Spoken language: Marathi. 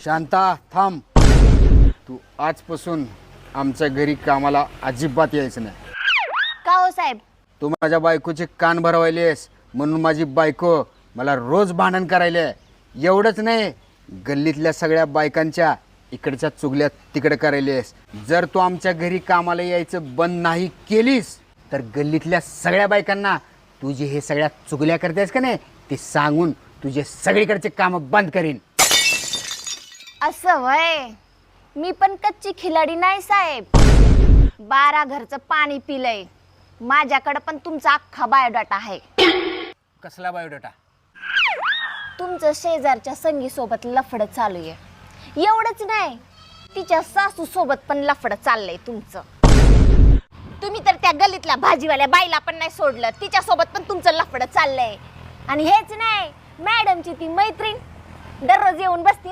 शांता थांब. तू आजपासून आमच्या घरी कामाला अजिबात यायचं नाही. का हो साहेब? तू माझ्या बायकोचे कान भरवायलेस म्हणून माझी बायको मला रोज भांडण करायले. एवढंच नाही, गल्लीतल्या सगळ्या बायकांच्या इकडच्या चुगल्या तिकडे करायलेस. जर तू आमच्या घरी कामाला यायचं बंद नाही केलीस तर गल्लीतल्या सगळ्या बायकांना तू जे हे सगळ्या चुगल्या करतेस का नाही ते सांगून तुझे सगळीकडचे काम बंद करीन. असं वय? मी पण कच्ची खिलाडी नाही साहेब. 12 घरचं पाणी पिलंय. माझ्याकडे पण तुमचा अख्खा बायोडाटा आहे. कसला बायोडाटा? तुमचं शेजारच्या संगी सोबत लफडं चालू आहे. एवढंच नाही, तिच्या सासू सोबत पण लफडं चाललंय तुमचं. तुम्ही तर त्या गल्लीतल्या भाजीवाल्या बाईला पण नाही सोडलं, तिच्या सोबत पण तुमचं लफडं चाललंय. आणि हेच नाही, मॅडमची ती मैत्रीण दररोज येऊन बसती